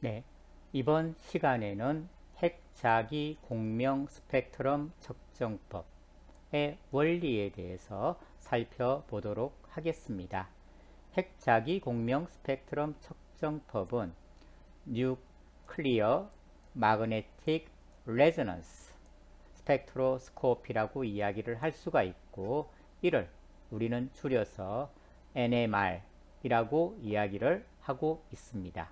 네, 이번 시간에는 핵자기 공명 스펙트럼 측정법의 원리에 대해서 살펴보도록 하겠습니다. 핵자기 공명 스펙트럼 측정법은 뉴클리어 마그네틱 레저넌스 스펙트로스코피라고 이야기를 할 수가 있고, 이를 우리는 줄여서 NMR이라고 이야기를 하고 있습니다.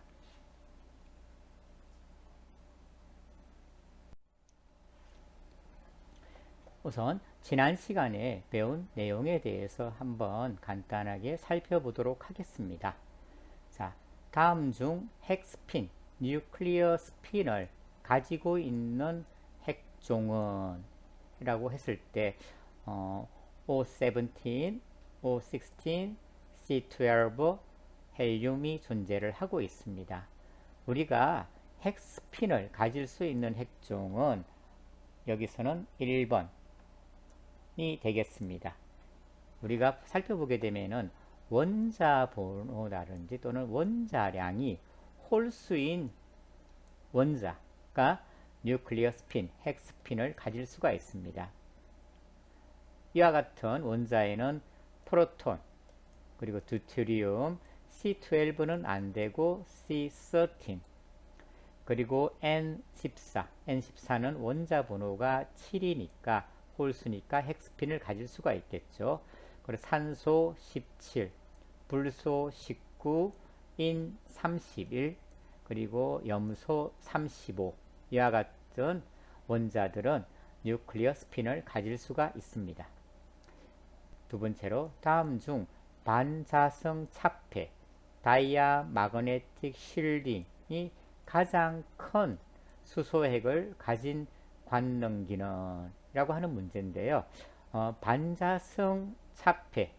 우선 지난 시간에 배운 내용에 대해서 한번 간단하게 살펴보도록 하겠습니다. 자, 다음 중 핵스핀, 뉴클리어 스핀을 가지고 있는 핵종은 이라고 했을 때 O17, O16, C12 헬륨이 존재를 하고 있습니다. 우리가 핵스핀을 가질 수 있는 핵종은 여기서는 1번 이 되겠습니다. 우리가 살펴보게 되면은 원자 번호라든지 또는 원자량이 홀수인 원자가 뉴클리어 스핀, 핵스핀을 가질 수가 있습니다. 이와 같은 원자에는 프로톤, 그리고 듀테리움, C12는 안되고 C13, 그리고 N14는 원자 번호가 7이니까 홀수니까 핵스핀을 가질 수가 있겠죠. 그리고 산소 17, 불소 19, 인 31, 그리고 염소 35 이와 같은 원자들은 뉴클리어 스핀을 가질 수가 있습니다. 두 번째로 다음 중 반자성 차폐 다이아 마그네틱 쉴딩이 가장 큰 수소핵을 가진 관능기는 라고 하는 문제인데요. 반자성 차폐가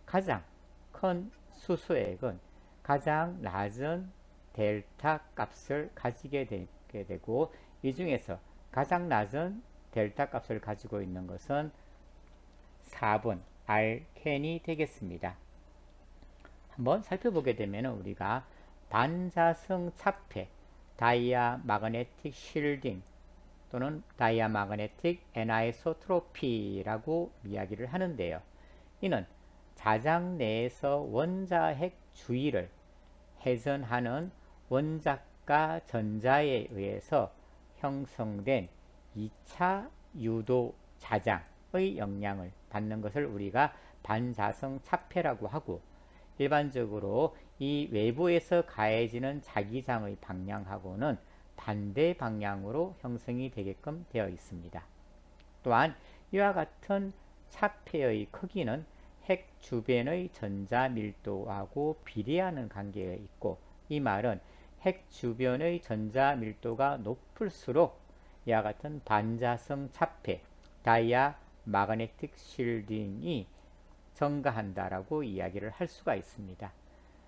가장 큰 수소액은 가장 낮은 델타 값을 가지게 되고, 이 중에서 가장 낮은 델타 값을 가지고 있는 것은 4번 알켄이 되겠습니다. 한번 살펴보게 되면 우리가 반자성 차폐 다이아 마그네틱 쉴딩 또는 다이아 마그네틱 애나이소트로피라고 이야기를 하는데요. 이는 자장 내에서 원자핵 주위를 회전하는 원자가 전자에 의해서 형성된 2차 유도 자장의 영향을 받는 것을 우리가 반자성 차폐라고 하고, 일반적으로 이 외부에서 가해지는 자기장의 방향하고는 반대 방향으로 형성이 되게끔 되어 있습니다. 또한 이와 같은 차폐의 크기는 핵 주변의 전자 밀도하고 비례하는 관계에 있고, 이 말은 핵 주변의 전자 밀도가 높을수록 이와 같은 반자성 차폐 다이아 마그네틱 쉴딩이 증가한다라고 이야기를 할 수가 있습니다.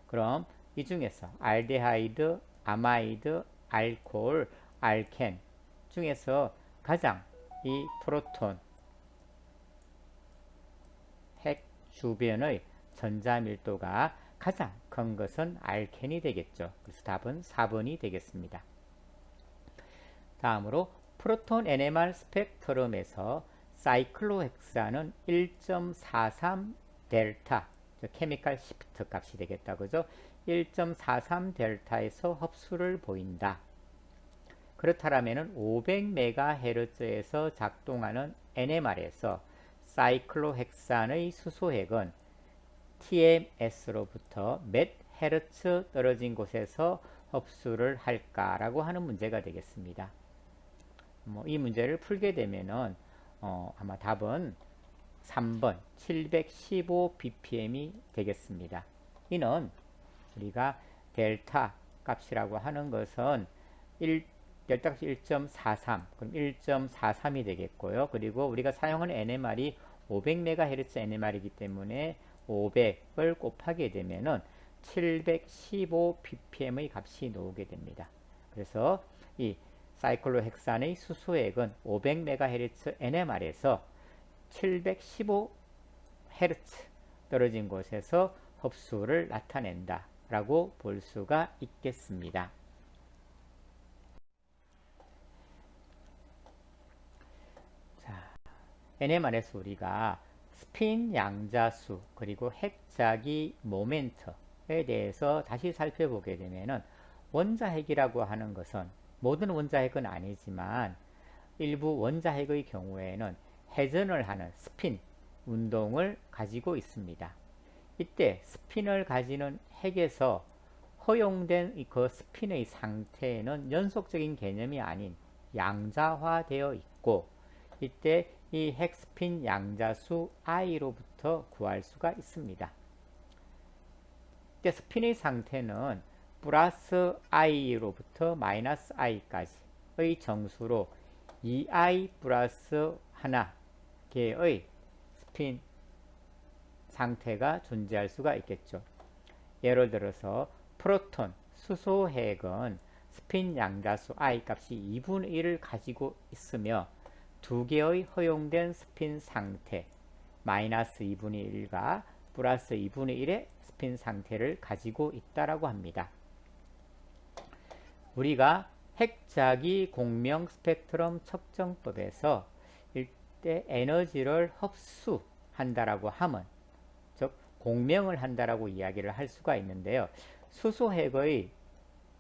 그럼 이 중에서 알데하이드, 아마이드, 알코올, 알켄 중에서 가장 이 프로톤 핵 주변의 전자 밀도가 가장 큰 것은 알켄이 되겠죠. 그래서 답은 4번이 되겠습니다. 다음으로 프로톤 NMR 스펙트럼에서 사이클로헥사는 1.43 델타, 케미컬 시프트 값이 되겠다, 그죠? 1.43 델타에서 흡수를 보인다. 그렇다면 500MHz에서 작동하는 NMR에서 사이클로헥산의 수소핵은 TMS로부터 몇 헤르츠 떨어진 곳에서 흡수를 할까라고 하는 문제가 되겠습니다. 이 문제를 풀게 되면은 아마 답은 3번 715 bpm이 되겠습니다. 이는 우리가 델타 값이라고 하는 것은 델타 값이 1.43, 그럼 1.43이 되겠고요. 그리고 우리가 사용하는 NMR이 500MHz NMR이기 때문에 500을 곱하게 되면은 715 ppm의 값이 나오게 됩니다. 그래서 이 사이클로헥산의 수소액은 500MHz NMR에서 715Hz 떨어진 곳에서 흡수를 나타낸다 라고 볼 수가 있겠습니다. 자, NMR에서 우리가 스핀 양자수 그리고 핵자기 모멘트에 대해서 다시 살펴보게 되면은 원자핵이라고 하는 것은 모든 원자핵은 아니지만 일부 원자핵의 경우에는 회전을 하는 스핀 운동을 가지고 있습니다. 이때 스핀을 가지는 핵에서 허용된 그 스핀의 상태는 연속적인 개념이 아닌 양자화되어 있고, 이때 이 핵스핀 양자수 i로부터 구할 수가 있습니다. 이때 스핀의 상태는 플러스 i로부터 마이너스 i까지의 정수로 2i 플러스 1개의 스핀 상태가 존재할 수가 있겠죠. 예를 들어서 프로톤, 수소핵은 스핀 양자수 i 값이 2분의 1을 가지고 있으며 두 개의 허용된 스핀 상태 마이너스 2분의 1과 플러스 2분의 1의 스핀 상태를 가지고 있다라고 합니다. 우리가 핵자기 공명 스펙트럼 측정법에서 이때 에너지를 흡수한다라고 하면, 즉 공명을 한다라고 이야기를 할 수가 있는데요. 수소핵의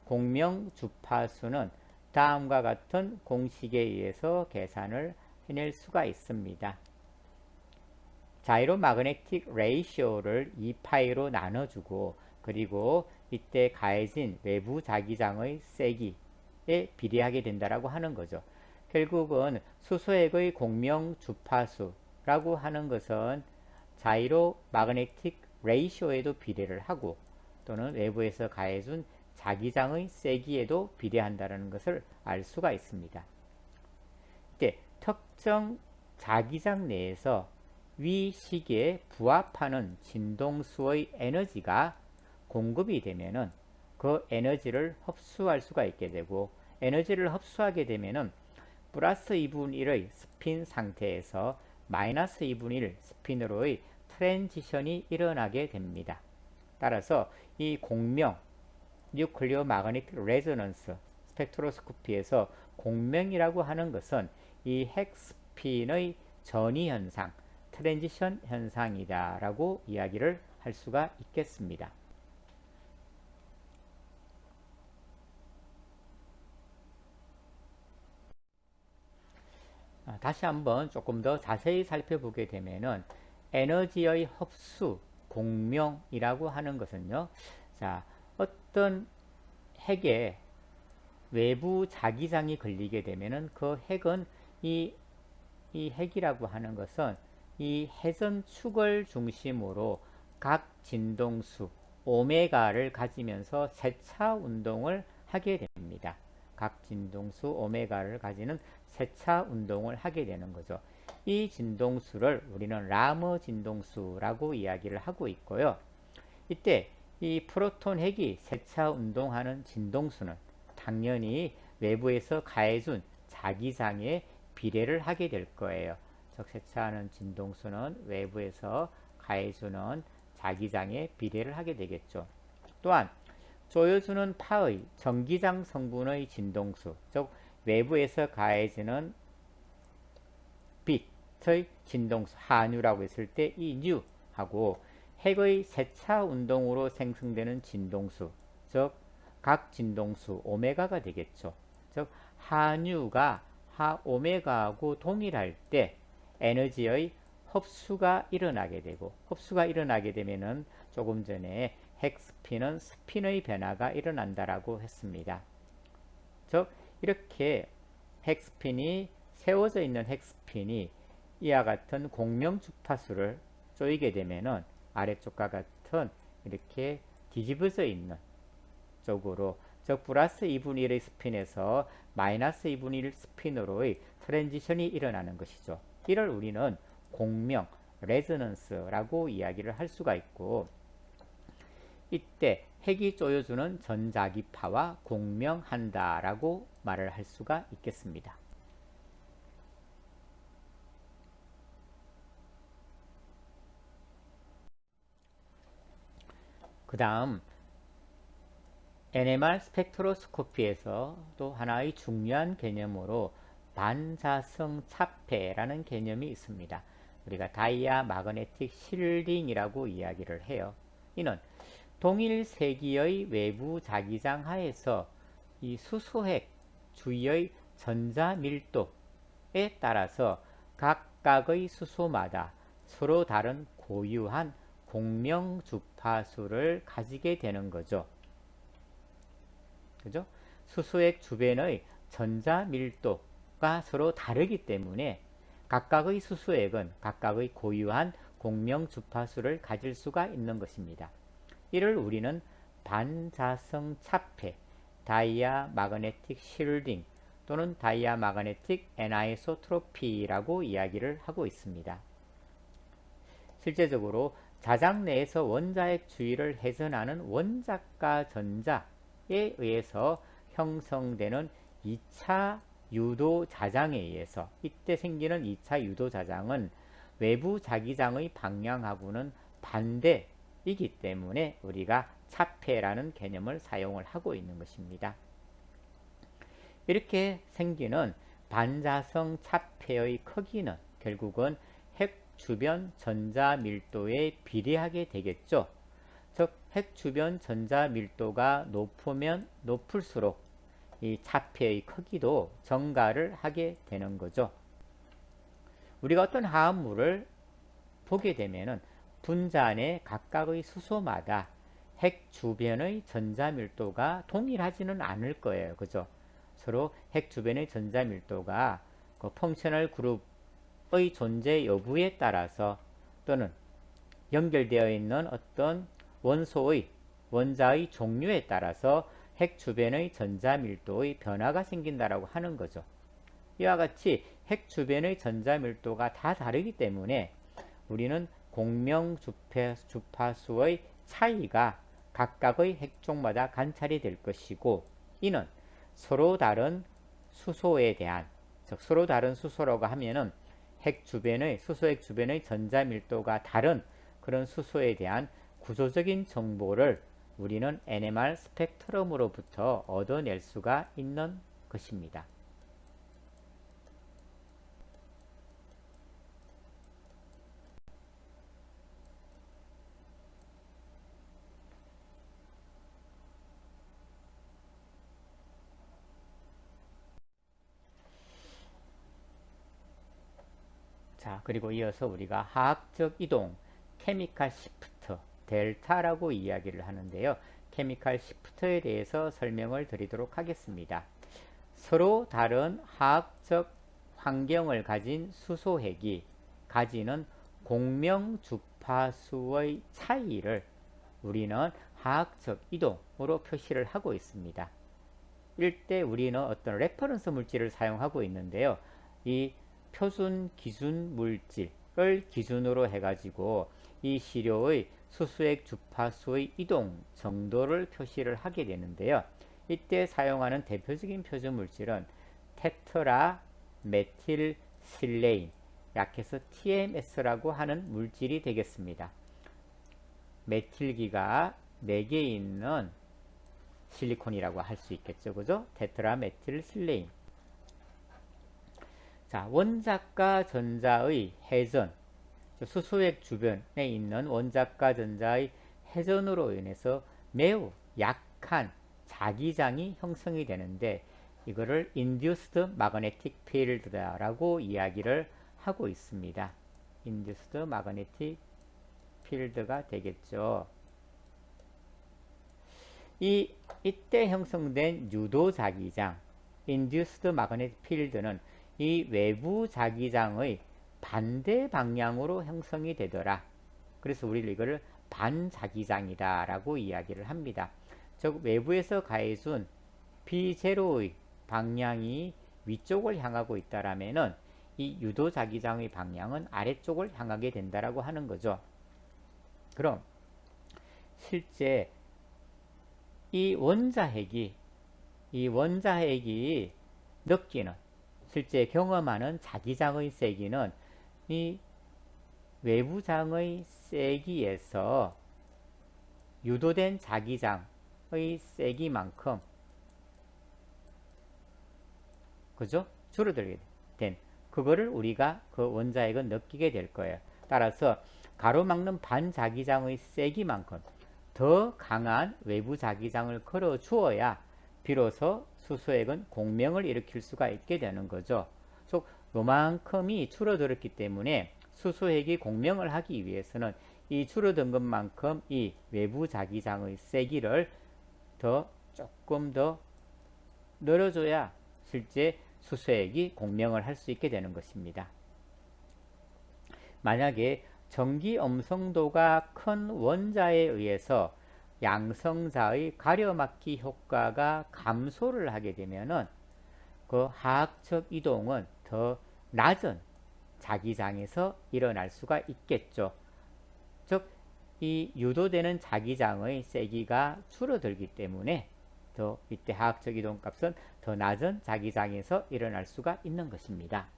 공명 주파수는 다음과 같은 공식에 의해서 계산을 해낼 수가 있습니다. 자이로 마그네틱 레이시오를 2파이로 나눠주고, 그리고 이때 가해진 외부 자기장의 세기에 비례하게 된다라고 하는 거죠. 결국은 수소핵의 공명 주파수라고 하는 것은 자이로 마그네틱 레이시오에도 비례를 하고, 또는 외부에서 가해준 자기장의 세기에도 비례한다는 것을 알 수가 있습니다. 이때 특정 자기장 내에서 위 시계에 부합하는 진동수의 에너지가 공급이 되면은 그 에너지를 흡수할 수가 있게 되고, 에너지를 흡수하게 되면은 플러스 2분의 1의 스핀 상태에서 마이너스 2분의 1 스핀으로의 트랜지션이 일어나게 됩니다. 따라서 이 공명, 뉴클리어 마그네틱 레조넌스 스펙트로스코피에서 공명이라고 하는 것은 이 핵스핀의 전이 현상, 트랜지션 현상이다 라고 이야기를 할 수가 있겠습니다. 다시 한번 조금 더 자세히 살펴보게 되면은 에너지의 흡수, 공명이라고 하는 것은요, 자, 어떤 핵에 외부 자기장이 걸리게 되면은 그 핵은 이 핵이라고 하는 것은 이 회전축을 중심으로 각 진동수 오메가를 가지면서 세차 운동을 하게 됩니다. 각 진동수 오메가를 가지는 세차 운동을 하게 되는 거죠. 이 진동수를 우리는 라머 진동수라고 이야기를 하고 있고요. 이때 이 프로톤 핵이 세차 운동하는 진동수는 당연히 외부에서 가해준 자기장에 비례를 하게 될 거예요. 즉 세차하는 진동수는 외부에서 가해주는 자기장에 비례를 하게 되겠죠. 또한 조여주는 파의 전기장 성분의 진동수, 즉 외부에서 가해지는 빛의 진동수 한유라고 했을 때 이 뉴하고 핵의 세차 운동으로 생성되는 진동수, 즉 각 진동수 오메가가 되겠죠. 즉 한유가 하오메가하고 동일할 때 에너지의 흡수가 일어나게 되고, 흡수가 일어나게 되면은 조금 전에 핵스핀은 스핀의 변화가 일어난다라고 했습니다. 즉 이렇게 핵스핀이 세워져 있는 핵스핀이 이와 같은 공명 주파수를 쪼이게 되면은 아래쪽과 같은 이렇게 뒤집어져 있는 쪽으로, 즉 플러스 2분의 1의 스핀에서 마이너스 2분의 1 스핀으로의 트랜지션이 일어나는 것이죠. 이를 우리는 공명, 레저넌스라고 이야기를 할 수가 있고, 이때 핵이 쪼여주는 전자기파와 공명한다라고 말을 할 수가 있겠습니다. 그 다음 NMR 스펙트로스코피에서 또 하나의 중요한 개념으로 반자성 차폐라는 개념이 있습니다. 우리가 다이아 마그네틱 실딩이라고 이야기를 해요. 이는 동일 세기의 외부 자기장 하에서 이 수소핵 주위의 전자 밀도에 따라서 각각의 수소마다 서로 다른 고유한 공명 주파수를 가지게 되는 거죠. 그죠? 수소핵 주변의 전자 밀도가 서로 다르기 때문에 각각의 수소핵은 각각의 고유한 공명 주파수를 가질 수가 있는 것입니다. 이를 우리는 반자성 차폐, 다이아 마그네틱 쉴딩 또는 다이아 마그네틱 애나이소트로피라고 이야기를 하고 있습니다. 실제적으로 자장 내에서 원자핵 주위를 회전하는 원자가 전자에 의해서 형성되는 2차 유도 자장에 의해서 이때 생기는 2차 유도 자장은 외부 자기장의 방향하고는 반대이기 때문에 우리가 차폐라는 개념을 사용을 하고 있는 것입니다. 이렇게 생기는 반자성 차폐의 크기는 결국은 핵 주변 전자 밀도에 비례하게 되겠죠. 즉, 핵 주변 전자 밀도가 높으면 높을수록 이 차폐의 크기도 증가를 하게 되는 거죠. 우리가 어떤 화합물을 보게 되면은 분자 안에 각각의 수소마다 핵 주변의 전자 밀도가 동일하지는 않을 거예요. 그죠? 서로 핵 주변의 전자 밀도가 그 펑셔널 그룹의 존재 여부에 따라서 또는 연결되어 있는 어떤 원소의 원자의 종류에 따라서 핵 주변의 전자 밀도의 변화가 생긴다라고 하는 거죠. 이와 같이 핵 주변의 전자 밀도가 다 다르기 때문에 우리는 공명 주파수의 차이가 각각의 핵종마다 관찰이 될 것이고, 이는 서로 다른 수소에 대한, 즉 서로 다른 수소라고 하면은 핵 주변의 수소핵 주변의 전자 밀도가 다른 그런 수소에 대한 구조적인 정보를 우리는 NMR 스펙트럼으로부터 얻어낼 수가 있는 것입니다. 자, 그리고 이어서 우리가 화학적 이동, 케미칼 시프트, 델타라고 이야기를 하는데요. 케미칼 시프트에 대해서 설명을 드리도록 하겠습니다. 서로 다른 화학적 환경을 가진 수소핵이 가지는 공명 주파수의 차이를 우리는 화학적 이동으로 표시를 하고 있습니다. 이때 우리는 어떤 레퍼런스 물질을 사용하고 있는데요. 이 표준 기준 물질을 기준으로 해가지고 이 시료의 수소핵 주파수의 이동 정도를 표시를 하게 되는데요. 이때 사용하는 대표적인 표준 물질은 테트라 메틸 실레인, 약해서 TMS라고 하는 물질이 되겠습니다. 메틸기가 4개 있는 실리콘이라고 할 수 있겠죠. 그죠? 테트라 메틸 실레인. 자, 원자과 전자의 회전, 수소핵 주변에 있는 원자과 전자의 회전으로 인해서 매우 약한 자기장이 형성이 되는데, 이거를 induced magnetic field라고 이야기를 하고 있습니다. induced magnetic field가 되겠죠. 이때 형성된 유도 자기장, induced magnetic field는 이 외부 자기장의 반대 방향으로 형성이 되더라. 그래서 우리는 이거를 반자기장이다 라고 이야기를 합니다. 즉, 외부에서 가해준 B0의 방향이 위쪽을 향하고 있다라면은 이 유도 자기장의 방향은 아래쪽을 향하게 된다라고 하는 거죠. 그럼 실제 이 원자핵이 느끼는, 실제 경험하는 자기장의 세기는 이 외부장의 세기에서 유도된 자기장 세기만큼, 그죠? 줄어들게 된 그거를 우리가 그 원자핵은 느끼게 될 거예요. 따라서 가로막는 반자기장의 세기만큼 더 강한 외부 자기장을 걸어 주어야 비로소 수소핵은 공명을 일으킬 수가 있게 되는 거죠. 그래서 요만큼이 줄어들었기 때문에 수소핵이 공명을 하기 위해서는 이 줄어든 것만큼 이 외부 자기장의 세기를 조금 더 늘어줘야 실제 수소핵이 공명을 할 수 있게 되는 것입니다. 만약에 전기 엄성도가 큰 원자에 의해서 양성자의 가려막기 효과가 감소를 하게 되면은 그 하학적 이동은 더 낮은 자기장에서 일어날 수가 있겠죠. 즉, 이 유도되는 자기장의 세기가 줄어들기 때문에 더 이때 하학적 이동 값은 더 낮은 자기장에서 일어날 수가 있는 것입니다.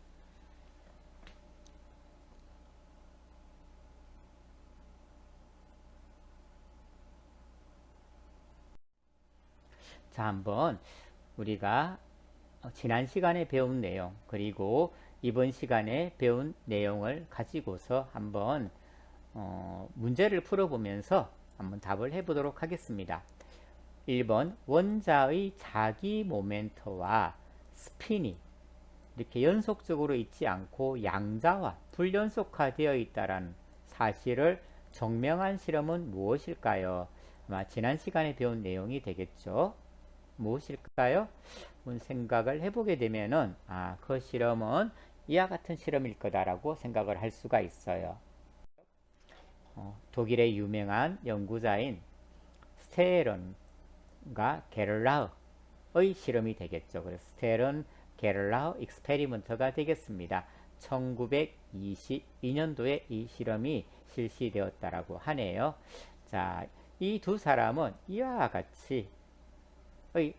자, 한번 우리가 지난 시간에 배운 내용 그리고 이번 시간에 배운 내용을 가지고서 한번 문제를 풀어보면서 한번 답을 해보도록 하겠습니다. 1번 원자의 자기 모멘트와 스핀이 이렇게 연속적으로 있지 않고 양자와 불연속화되어 있다는 사실을 증명한 실험은 무엇일까요? 아마 지난 시간에 배운 내용이 되겠죠. 무엇일까요? 생각을 해보게 되면은 그 실험은 이와 같은 실험일 거다라고 생각을 할 수가 있어요. 독일의 유명한 연구자인 스테른과 게를라흐의 실험이 되겠죠. 그래서 스테른 게를라흐 익스페리먼트가 되겠습니다. 1922년도에 이 실험이 실시되었다라고 하네요. 자, 이 두 사람은 이와 같이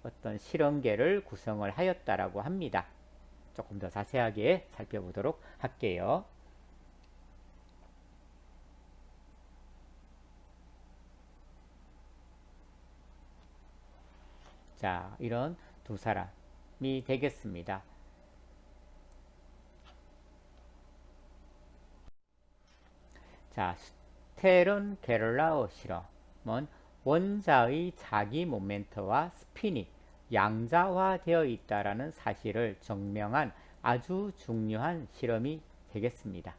어떤 실험계를 구성을 하였다라고 합니다. 조금 더 자세하게 살펴보도록 할게요. 자, 이런 두 사람이 되겠습니다. 자, 스테른 게를라우 실험은 원자의 자기 모멘트와 스핀이 양자화되어 있다라는 사실을 증명한 아주 중요한 실험이 되겠습니다.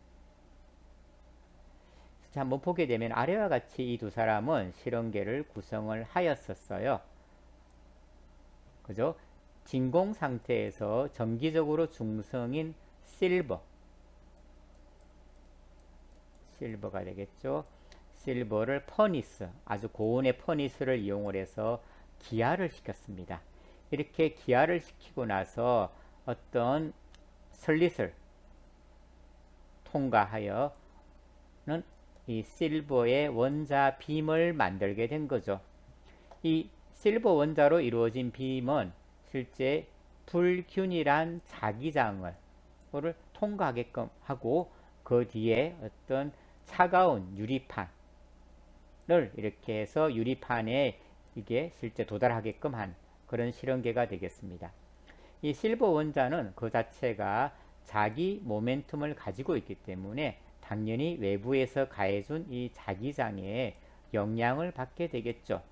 자, 한번 보게 되면 아래와 같이 이 두 사람은 실험계를 구성을 하였었어요. 그죠? 진공 상태에서 정기적으로 중성인 실버가 되겠죠. 실버를 퍼니스, 아주 고온의 퍼니스를 이용을 해서 기화를 시켰습니다. 이렇게 기화를 시키고 나서 어떤 슬릿을 통과하여는 이 실버의 원자 빔을 만들게 된 거죠. 이 실버 원자로 이루어진 빔은 실제 불균일한 자기장을 통과하게끔 하고 그 뒤에 어떤 차가운 유리판을 이렇게 해서 유리판에 이게 실제 도달하게끔 한 그런 실험계가 되겠습니다. 이 실버 원자는 그 자체가 자기 모멘텀을 가지고 있기 때문에 당연히 외부에서 가해준 이 자기장에 영향을 받게 되겠죠.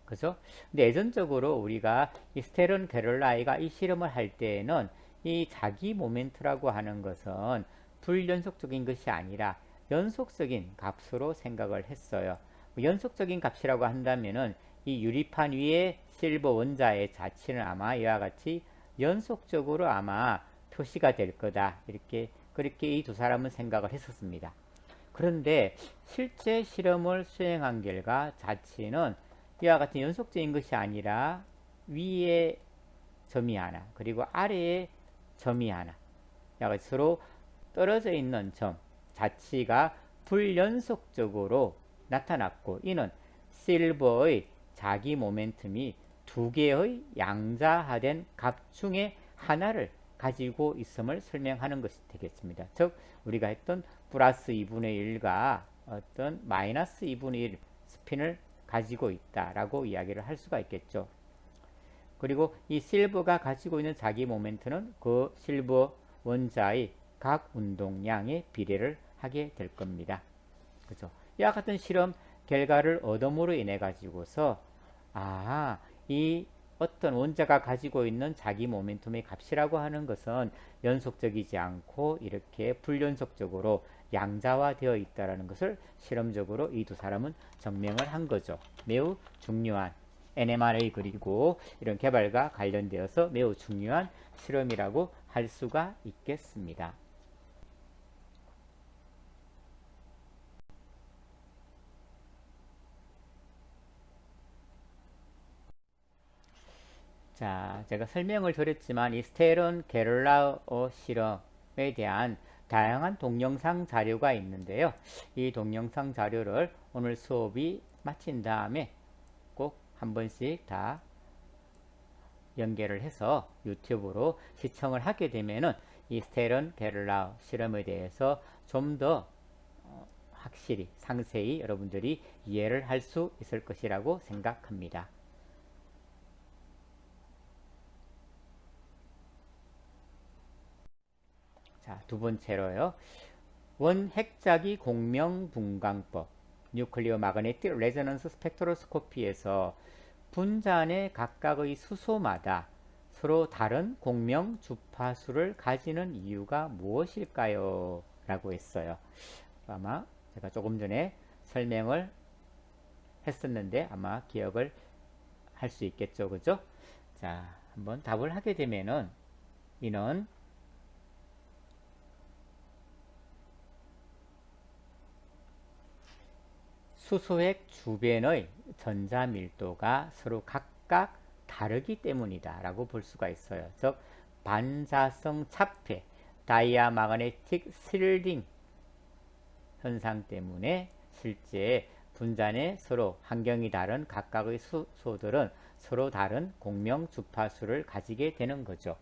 그죠? 근데 예전적으로 우리가 이 스테른 게를라이가 이 실험을 할 때에는 이 자기 모멘트라고 하는 것은 불연속적인 것이 아니라 연속적인 값으로 생각을 했어요. 연속적인 값이라고 한다면은 이 유리판 위에 실버 원자의 자치는 아마 이와 같이 연속적으로 아마 표시가 될 거다. 그렇게 이 두 사람은 생각을 했었습니다. 그런데 실제 실험을 수행한 결과 자치는 이와 같은 연속적인 것이 아니라 위에 점이 하나 그리고 아래에 점이 하나 서로 떨어져 있는 점 자치가 불연속적으로 나타났고 이는 실버의 자기 모멘텀이 두 개의 양자화된 값 중에 하나를 가지고 있음을 설명하는 것이 되겠습니다. 즉 우리가 했던 플러스 2분의 1과 어떤 마이너스 2분의 1 스핀을 가지고 있다라고 이야기를 할 수가 있겠죠. 그리고 이 실버가 가지고 있는 자기 모멘트는 그 실버 원자의 각 운동량의 비례를 하게 될 겁니다. 그죠? 이와 같은 실험 결과를 얻음으로 인해 가지고서 이 어떤 원자가 가지고 있는 자기 모멘텀의 값이라고 하는 것은 연속적이지 않고 이렇게 불연속적으로 양자화되어 있다는 것을 실험적으로 이 두 사람은 증명을 한 거죠. 매우 중요한 NMRA 그리고 이런 개발과 관련되어서 매우 중요한 실험이라고 할 수가 있겠습니다. 자, 제가 설명을 드렸지만 이 스테론 게를라우 실험에 대한 다양한 동영상 자료가 있는데요. 이 동영상 자료를 오늘 수업이 마친 다음에 꼭 한 번씩 다 연결을 해서 유튜브로 시청을 하게 되면은 이 스테론 게를라우 실험에 대해서 좀 더 확실히 상세히 여러분들이 이해를 할 수 있을 것이라고 생각합니다. 자, 두 번째로요. 원핵자기 공명분광법 뉴클리어 마그네틱 레저넌스 스펙트로스코피에서 분자 내 각각의 수소마다 서로 다른 공명 주파수를 가지는 이유가 무엇일까요? 라고 했어요. 아마 제가 조금 전에 설명을 했었는데 아마 기억을 할 수 있겠죠. 그죠? 자, 한번 답을 하게 되면은 이는 수소핵 주변의 전자 밀도가 서로 각각 다르기 때문이다 라고 볼 수가 있어요. 즉 반자성 차폐 다이아 마그네틱 실딩 현상 때문에 실제 분자 내 서로 환경이 다른 각각의 수소들은 서로 다른 공명 주파수를 가지게 되는 거죠.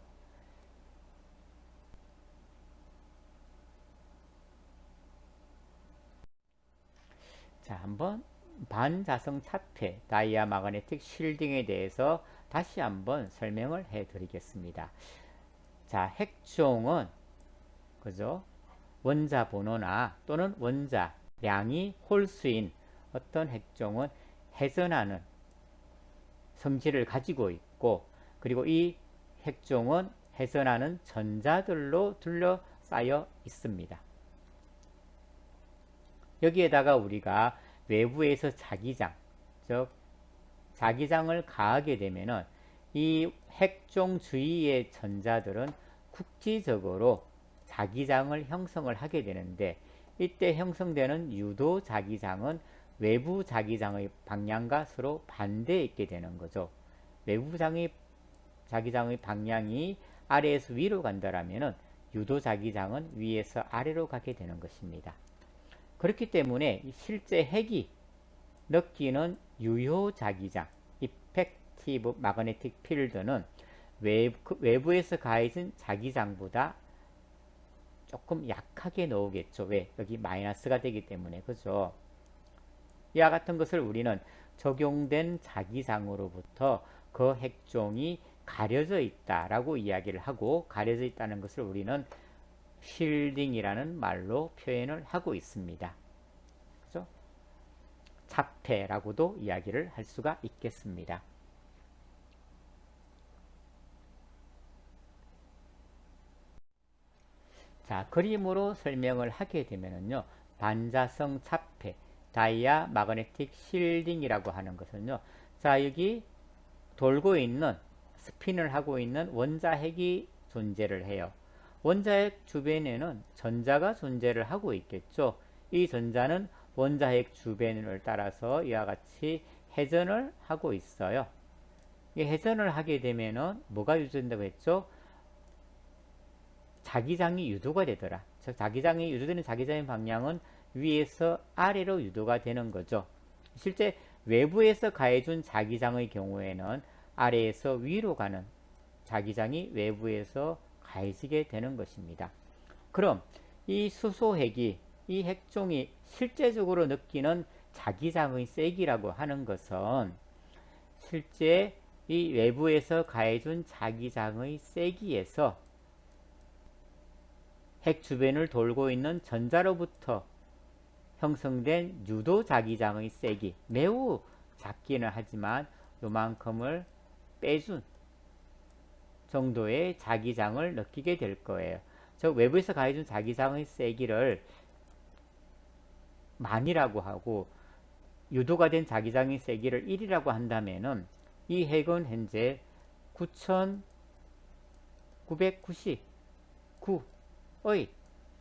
자, 한번 반자성 차폐 다이아 마그네틱 쉴딩에 대해서 다시 한번 설명을 해 드리겠습니다. 자, 핵종은 그죠? 원자 번호나 또는 원자량이 홀수인 어떤 핵종은 회전하는 성질을 가지고 있고, 그리고 이 핵종은 회전하는 전자들로 둘러싸여 있습니다. 여기에다가 우리가 외부에서 자기장, 즉 자기장을 가하게 되면은 이 핵종 주위의 전자들은 국지적으로 자기장을 형성을 하게 되는데, 이때 형성되는 유도 자기장은 외부 자기장의 방향과 서로 반대에 있게 되는 거죠. 외부 자기장의 방향이 아래에서 위로 간다라면은 유도 자기장은 위에서 아래로 가게 되는 것입니다. 그렇기 때문에 실제 핵이 느끼는 유효 자기장, 이펙티브 마그네틱 필드는 외부에서 가해진 자기장보다 조금 약하게 나오겠죠. 왜? 여기 마이너스가 되기 때문에. 그죠? 이와 같은 것을 우리는 적용된 자기장으로부터 그 핵종이 가려져 있다라고 이야기를 하고, 가려져 있다는 것을 우리는 쉴딩이라는 말로 표현을 하고 있습니다. 그죠? 차폐라고도 이야기를 할 수가 있겠습니다. 자, 그림으로 설명을 하게 되면요, 반자성 차폐 다이아 마그네틱 쉴딩이라고 하는 것은요, 자, 여기 돌고 있는 스핀을 하고 있는 원자핵이 존재를 해요. 원자핵 주변에는 전자가 존재를 하고 있겠죠. 이 전자는 원자핵 주변을 따라서 이와 같이 회전을 하고 있어요. 이 회전을 하게 되면은 뭐가 유도된다고 했죠? 자기장이 유도가 되더라. 즉 자기장이 유도되는 자기장의 방향은 위에서 아래로 유도가 되는 거죠. 실제 외부에서 가해준 자기장의 경우에는 아래에서 위로 가는 자기장이 외부에서 가해지게 되는 것입니다. 그럼 이 수소핵이, 이 핵종이 실제적으로 느끼는 자기장의 세기라고 하는 것은 실제 이 외부에서 가해준 자기장의 세기에서 핵 주변을 돌고 있는 전자로부터 형성된 유도 자기장의 세기, 매우 작기는 하지만 요만큼을 빼준 정도의 자기장을 느끼게 될 거예요. 즉 외부에서 가해준 자기장의 세기를 만이라고 하고 유도가 된 자기장의 세기를 1이라고 한다면은 이 핵은 현재 9999의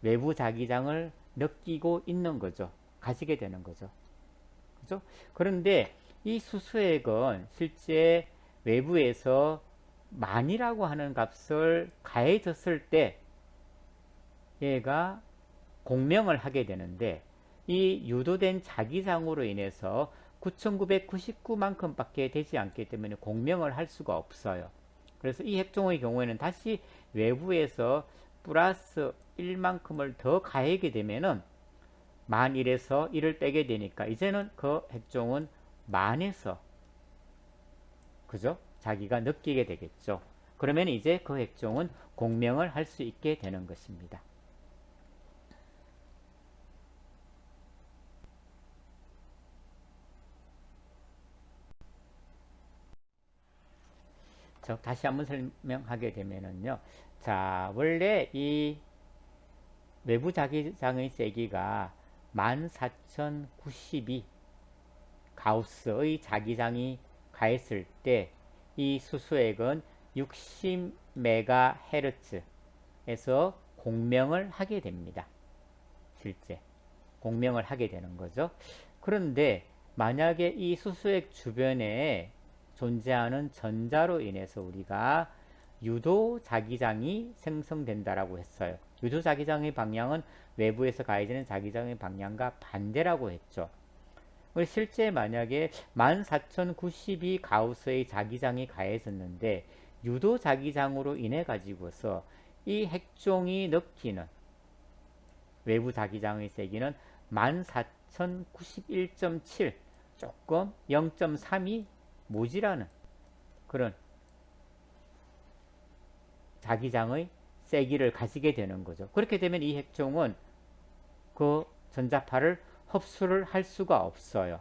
외부 자기장을 느끼고 있는 거죠. 가지게 되는 거죠. 그죠? 그런데 이 수소핵은 실제 외부에서 만이라고 하는 값을 가해졌을 때 얘가 공명을 하게 되는데 이 유도된 자기장으로 인해서 9999만큼 밖에 되지 않기 때문에 공명을 할 수가 없어요. 그래서 이 핵종의 경우에는 다시 외부에서 플러스 1만큼을 더 가하게 되면은 만 1에서 1을 빼게 되니까 이제는 그 핵종은 만에서 그죠? 자기가 느끼게 되겠죠. 그러면 이제 그 핵종은 공명을 할 수 있게 되는 것입니다. 다시 한번 설명하게 되면은요. 자, 원래 이 외부 자기장의 세기가 14,092 가우스의 자기장이 가했을 때 이 수소핵은 60MHz에서 공명을 하게 됩니다. 실제 공명을 하게 되는 거죠. 그런데 만약에 이 수소핵 주변에 존재하는 전자로 인해서 우리가 유도 자기장이 생성된다라고 했어요. 유도 자기장의 방향은 외부에서 가해지는 자기장의 방향과 반대라고 했죠. 실제 만약에 14,092 가우스의 자기장이 가해졌는데 유도 자기장으로 인해 가지고서 이 핵종이 느끼는 외부 자기장의 세기는 14,091.7 조금 0.3이 모자라는 그런 자기장의 세기를 가지게 되는 거죠. 그렇게 되면 이 핵종은 그 전자파를 흡수를 할 수가 없어요.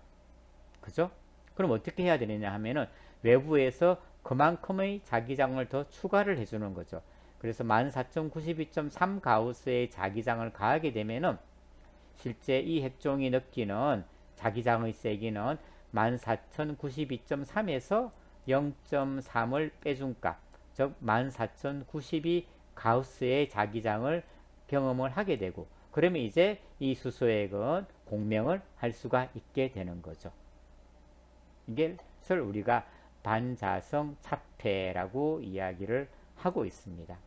그죠? 그럼 어떻게 해야 되느냐 하면은 외부에서 그만큼의 자기장을 더 추가를 해주는 거죠. 그래서 14,092.3 가우스의 자기장을 가하게 되면은 실제 이 핵종이 느끼는 자기장의 세기는 14,092.3에서 0.3을 빼준 값, 즉 14,092 가우스의 자기장을 경험을 하게 되고 그러면 이제 이 수소핵은 공명을 할 수가 있게 되는 거죠. 이것을 우리가 반자성 차폐라고 이야기를 하고 있습니다.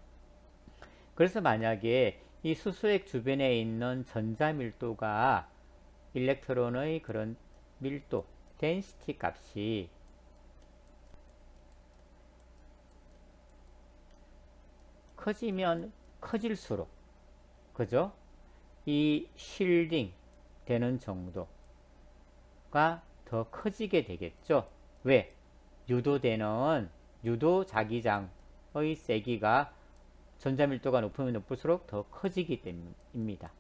그래서 만약에 이 수소핵 주변에 있는 전자 밀도가 일렉트론의 그런 밀도, density 값이 커지면 커질수록 그죠? 이 쉴딩 되는 정도가 더 커지게 되겠죠. 왜? 유도되는 유도 자기장의 세기가 전자밀도가 높으면 높을수록 더 커지기 때문입니다.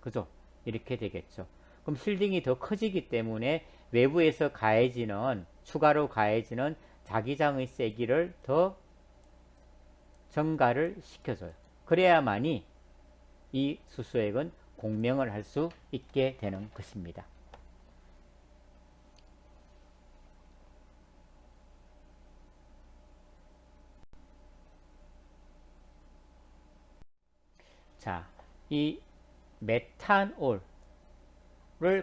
그죠? 이렇게 되겠죠. 그럼 쉴딩이 더 커지기 때문에 외부에서 가해지는 추가로 가해지는 자기장의 세기를 더 증가를 시켜줘요. 그래야만이 이 수소핵은 공명을 할 수 있게 되는 것입니다. 자, 이 메탄올을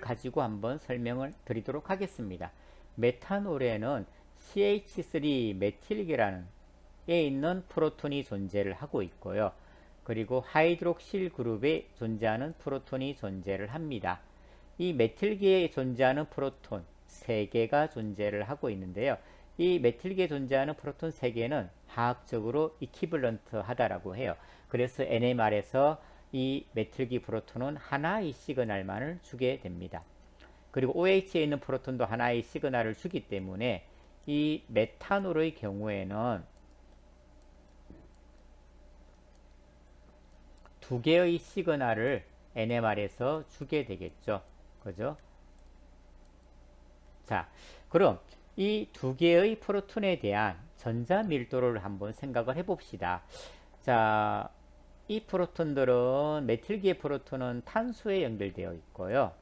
가지고 한번 설명을 드리도록 하겠습니다. 메탄올에는 CH3 메틸계라는 에 있는 프로톤이 존재를 하고 있고요. 그리고 하이드록실 그룹에 존재하는 프로톤이 존재를 합니다. 이 메틸계에 존재하는 프로톤 3개가 존재를 하고 있는데요. 이 메틸계에 존재하는 프로톤 3개는 화학적으로 이퀴벌런트 하다라고 해요. 그래서 NMR에서 이 메틸기 프로톤은 하나의 시그널만을 주게 됩니다. 그리고 OH에 있는 프로톤도 하나의 시그널을 주기 때문에 이 메탄올의 경우에는 두 개의 시그널을 NMR에서 주게 되겠죠. 그죠? 자, 그럼 이 두 개의 프로톤에 대한 전자 밀도를 한번 생각을 해봅시다. 자, 이 프로톤들은 메틸기의 프로톤은 탄소에 연결되어 있고요.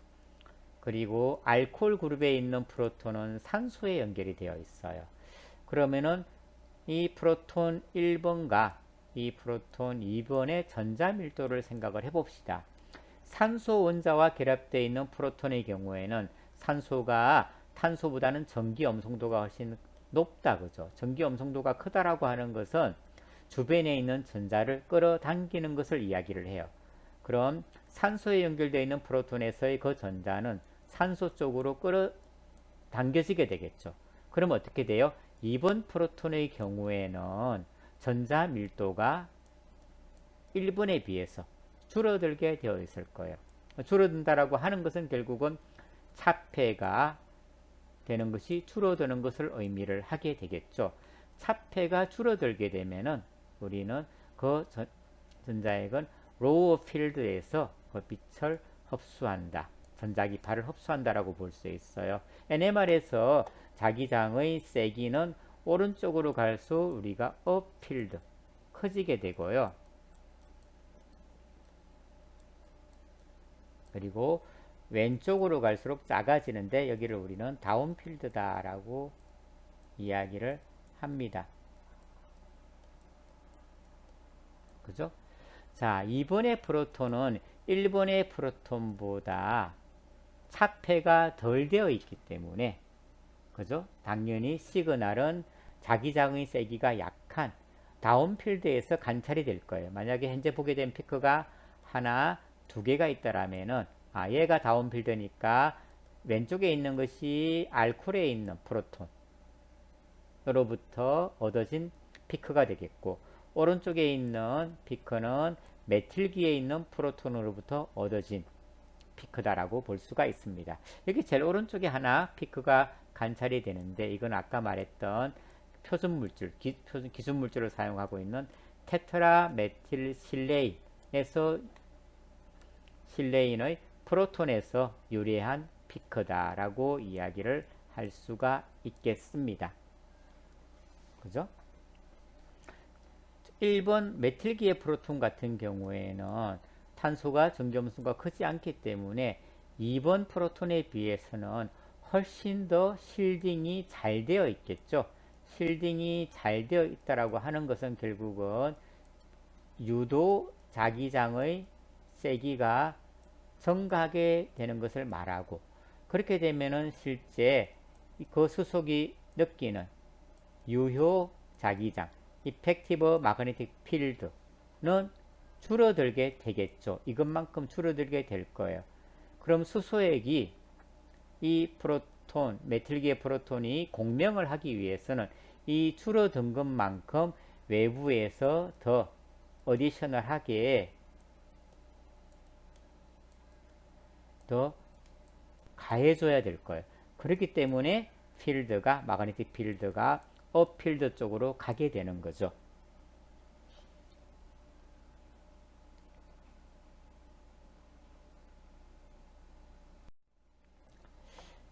그리고 알코올 그룹에 있는 프로톤은 산소에 연결이 되어 있어요. 그러면은 이 프로톤 1번과 이 프로톤 2번의 전자 밀도를 생각을 해봅시다. 산소 원자와 결합되어 있는 프로톤의 경우에는 산소가 탄소보다는 전기 엄송도가 훨씬 높다, 그죠? 전기 엄송도가 크다라고 하는 것은 주변에 있는 전자를 끌어당기는 것을 이야기를 해요. 그럼 산소에 연결되어 있는 프로톤에서의 그 전자는 산소 쪽으로 끌어당겨지게 되겠죠. 그럼 어떻게 돼요? 2번 프로톤의 경우에는 전자 밀도가 1번에 비해서 줄어들게 되어 있을 거예요. 줄어든다라고 하는 것은 결국은 차폐가 되는 것이 줄어드는 것을 의미를 하게 되겠죠. 차폐가 줄어들게 되면은 우리는 그 전자핵은 로우 필드에서 그 빛을 흡수한다. 전자기파를 흡수한다라고 볼 수 있어요. NMR에서 자기장의 세기는 오른쪽으로 갈수록 우리가 업필드 커지게 되고요. 그리고 왼쪽으로 갈수록 작아지는데 여기를 우리는 다운필드다라고 이야기를 합니다. 그죠? 자, 2번의 프로톤은 1번의 프로톤보다 차폐가 덜 되어 있기 때문에, 그죠? 당연히 시그널은 자기장의 세기가 약한 다운필드에서 관찰이 될 거예요. 만약에 현재 보게 된 피크가 하나, 두 개가 있다라면은, 얘가 다운필드니까 왼쪽에 있는 것이 알코올에 있는 프로톤으로부터 얻어진 피크가 되겠고, 오른쪽에 있는 피크는 메틸기에 있는 프로톤으로부터 얻어진 피크다라고 볼 수가 있습니다. 여기 제일 오른쪽에 하나 피크가 관찰이 되는데, 이건 아까 말했던 표준물질, 기준물질을 사용하고 있는 테트라메틸 실레인에서 실레인의 프로톤에서 유래한 피크다라고 이야기를 할 수가 있겠습니다. 그죠? 1번 메틸기의 프로톤 같은 경우에는 탄소가 전기음수가 크지 않기 때문에 2번 프로톤에 비해서는 훨씬 더 실딩이 잘 되어 있겠죠. 실딩이 잘 되어 있다라고 하는 것은 결국은 유도 자기장의 세기가 증가하게 되는 것을 말하고, 그렇게 되면은 실제 그 수속이 느끼는 유효 자기장 이펙티브 마그네틱 필드는 줄어들게 되겠죠. 이것만큼 줄어들게 될 거예요. 그럼 수소액이 이 프로톤, 메틸기의 프로톤이 공명을 하기 위해서는 이 줄어든 것만큼 외부에서 더 어디셔널하게 더 가해줘야 될 거예요. 그렇기 때문에 필드가, 마그네틱 필드가 업필드 쪽으로 가게 되는 거죠.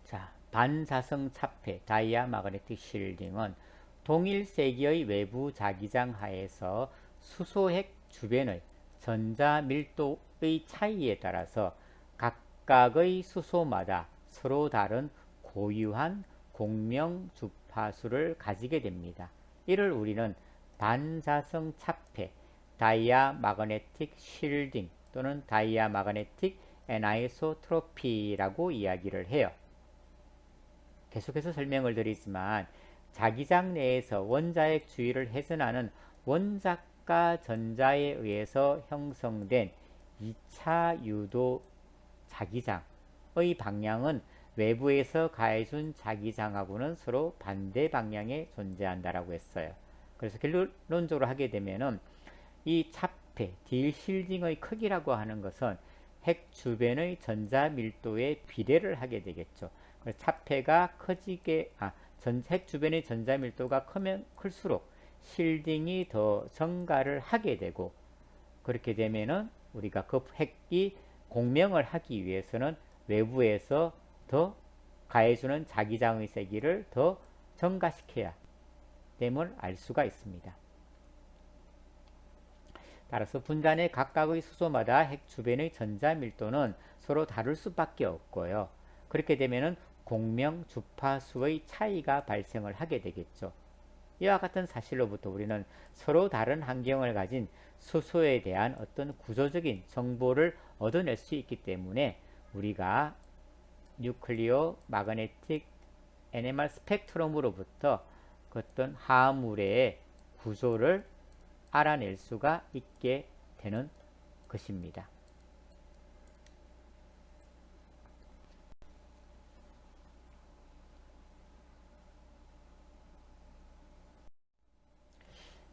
자, 반사성 차폐, 다이아 마그네틱 실딩은 동일 세기의 외부 자기장 하에서 수소핵 주변의 전자 밀도의 차이에 따라서 각각의 수소마다 서로 다른 고유한 공명 주파수를 가지게 됩니다. 이를 우리는 반사성 차폐, 다이아 마그네틱 쉴딩 또는 다이아 마그네틱 애나이소트로피라고 이야기를 해요. 계속해서 설명을 드리지만 자기장 내에서 원자핵 주위를 훼손하는 원자가 전자에 의해서 형성된 2차 유도 자기장의 방향은 외부에서 가해준 자기장하고는 서로 반대 방향에 존재한다라고 했어요. 그래서 결론적으로 하게 되면은 이 차폐, 딜실딩의 크기라고 하는 것은 핵 주변의 전자 밀도에 비례를 하게 되겠죠. 그래서 차폐가 커지게 핵 주변의 전자 밀도가 크면 클수록 실딩이 더 증가를 하게 되고, 그렇게 되면은 우리가 그 핵이 공명을 하기 위해서는 외부에서 더 가해주는 자기장의 세기를 더 증가시켜야 됨을 알 수가 있습니다. 따라서 분자내 각각의 수소마다 핵 주변의 전자 밀도는 서로 다를 수밖에 없고요. 그렇게 되면은 공명 주파수의 차이가 발생을 하게 되겠죠. 이와 같은 사실로부터 우리는 서로 다른 환경을 가진 수소에 대한 어떤 구조적인 정보를 얻어낼 수 있기 때문에 우리가 뉴클리오 마그네틱 NMR 스펙트럼으로부터 그 어떤 화합물의 구조를 알아낼 수가 있게 되는 것입니다.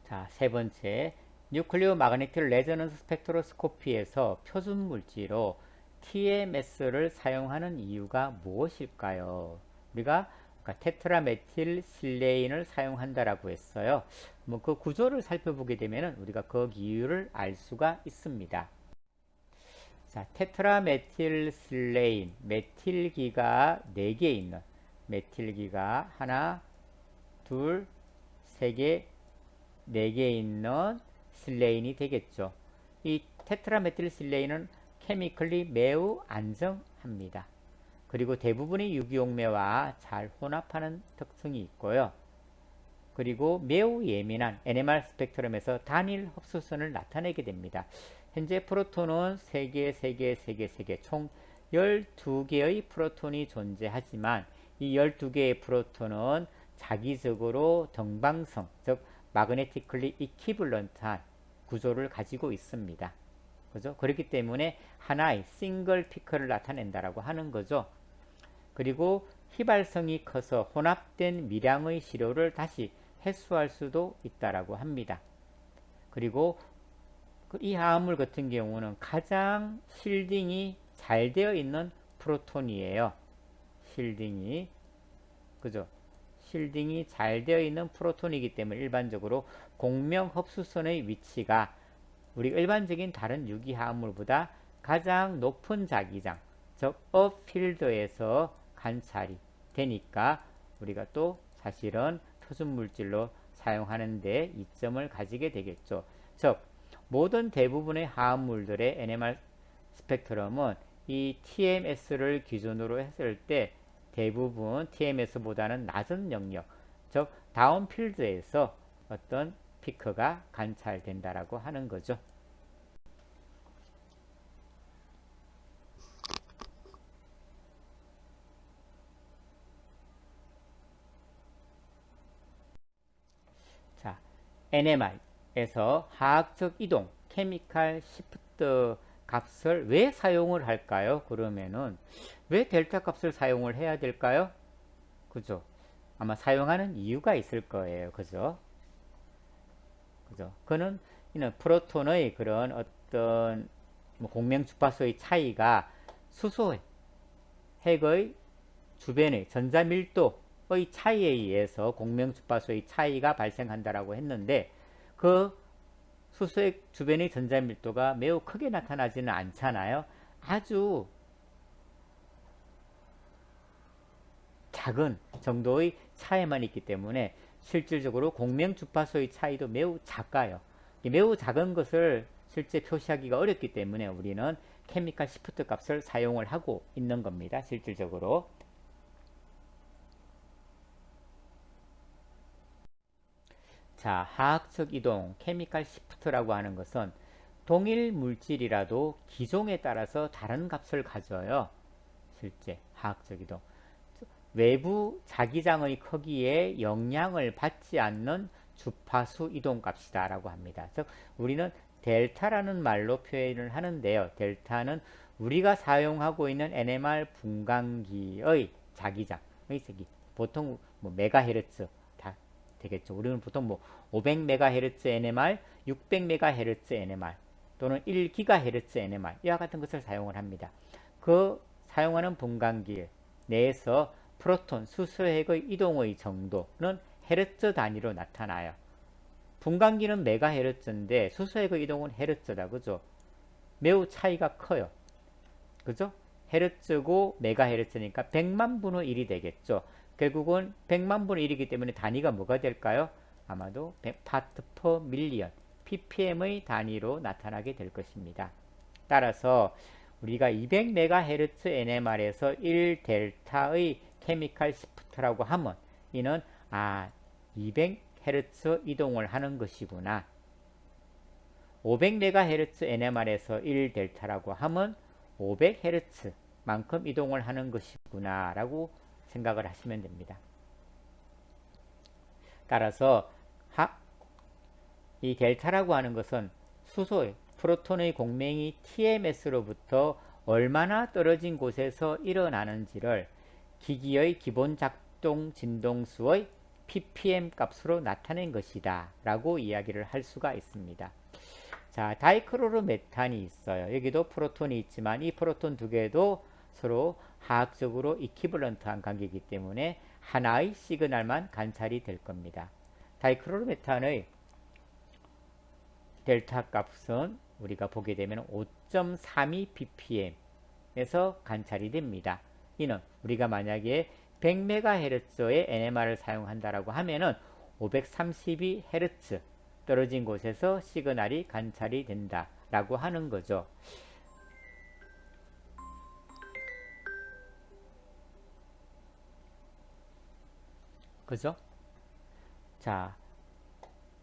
자, 세 번째, 뉴클리오 마그네틱 레저넌스 스펙트로스코피에서 표준 물질로 TMS를 사용하는 이유가 무엇일까요? 우리가 테트라메틸 실레인을 사용한다라고 했어요. 그 구조를 살펴보게 되면 우리가 그 이유를 알 수가 있습니다. 자, 테트라메틸 실레인, 메틸기가 4개 있는, 메틸기가 하나, 둘, 세 개, 4개 있는 실레인이 되겠죠. 이 테트라메틸 실레인은 케미컬리 매우 안정합니다. 그리고 대부분의 유기용매와 잘 혼합하는 특성이 있고요. 그리고 매우 예민한 NMR 스펙트럼에서 단일 흡수선을 나타내게 됩니다. 현재 프로톤은 3개, 3개, 3개, 3개 총 12개의 프로톤이 존재하지만 이 12개의 프로톤은 자기적으로 등방성, 즉 마그네티클리 이퀴블런트한 구조를 가지고 있습니다. 그죠? 그렇기 때문에 하나의 싱글 피크를 나타낸다라고 하는 거죠. 그리고 휘발성이 커서 혼합된 미량의 시료를 다시 해수할 수도 있다라고 합니다. 그리고 이 화합물 같은 경우는 가장 실딩이 잘 되어 있는 프로톤이에요. 실딩이, 그죠? 실딩이 잘 되어 있는 프로톤이기 때문에 일반적으로 공명 흡수선의 위치가 우리 일반적인 다른 유기화합물보다 가장 높은 자기장, 즉 업필드에서 관찰이 되니까 우리가 또 사실은 표준물질로 사용하는데 이점을 가지게 되겠죠. 즉 모든 대부분의 화합물들의 NMR 스펙트럼은 이 TMS를 기준으로 했을 때 대부분 TMS보다는 낮은 영역, 즉 다운필드에서 어떤 피크가 관찰된다라고 하는 거죠. 자, NMR에서 화학적 이동, 케미칼 시프트 값을 왜 사용을 할까요? 그러면은 왜 델타 값을 사용을 해야 될까요? 그죠? 아마 사용하는 이유가 있을 거예요. 그죠? 그죠? 그는 프로톤의 그런 어떤 공명 주파수의 차이가 수소 핵의 주변의 전자 밀도의 차이에 의해서 공명 주파수의 차이가 발생한다라고 했는데 그 수소핵 주변의 전자 밀도가 매우 크게 나타나지는 않잖아요. 아주 작은 정도의 차이만 있기 때문에 실질적으로 공명 주파수의 차이도 매우 작아요. 매우 작은 것을 실제 표시하기가 어렵기 때문에 우리는 케미칼 시프트 값을 사용을 하고 있는 겁니다. 실질적으로. 자, 화학적 이동, 케미칼 시프트라고 하는 것은 동일 물질이라도 기종에 따라서 다른 값을 가져요. 실제 화학적 이동. 외부 자기장의 크기에 영향을 받지 않는 주파수 이동 값이다 라고 합니다. 즉 우리는 델타라는 말로 표현을 하는데요. 델타는 우리가 사용하고 있는 NMR 분광기의 자기장의 세기, 보통 메가헤르츠 다 되겠죠. 우리는 보통 500메가헤르츠 NMR, 600메가헤르츠 NMR 또는 1GHz NMR 이와 같은 것을 사용을 합니다. 그 사용하는 분광기 내에서 프로톤, 수소핵의 이동의 정도는 헤르츠 단위로 나타나요. 분광기는 메가헤르츠인데 수소핵의 이동은 헤르츠다. 그죠? 매우 차이가 커요. 그죠? 헤르츠고 메가헤르츠니까 100만 분의 1이 되겠죠. 결국은 100만 분의 1이기 때문에 단위가 뭐가 될까요? 아마도 파트 퍼 밀리언, ppm의 단위로 나타나게 될 것입니다. 따라서 우리가 200MHz NMR에서 1델타의 케미칼 시프트라고 하면 이는 200Hz 이동을 하는 것이구나. 500MHz NMR에서 1델타라고 하면 500Hz 만큼 이동을 하는 것이구나 라고 생각을 하시면 됩니다. 따라서 이 델타라고 하는 것은 수소의 프로톤의 공명이 TMS로부터 얼마나 떨어진 곳에서 일어나는지를 기기의 기본 작동 진동수의 ppm 값으로 나타낸 것이다 라고 이야기를 할 수가 있습니다. 자, 다이크로르메탄이 있어요. 여기도 프로톤이 있지만 이 프로톤 두 개도 서로 화학적으로 이퀴벌런트한 관계이기 때문에 하나의 시그널만 관찰이 될 겁니다. 다이크로르메탄의 델타 값은 우리가 보게 되면 5.32 ppm에서 관찰이 됩니다. 이는 우리가 만약에 100MHz의 NMR을 사용한다라고 하면은 532Hz 떨어진 곳에서 시그널이 관찰이 된다라고 하는 거죠. 그죠? 자,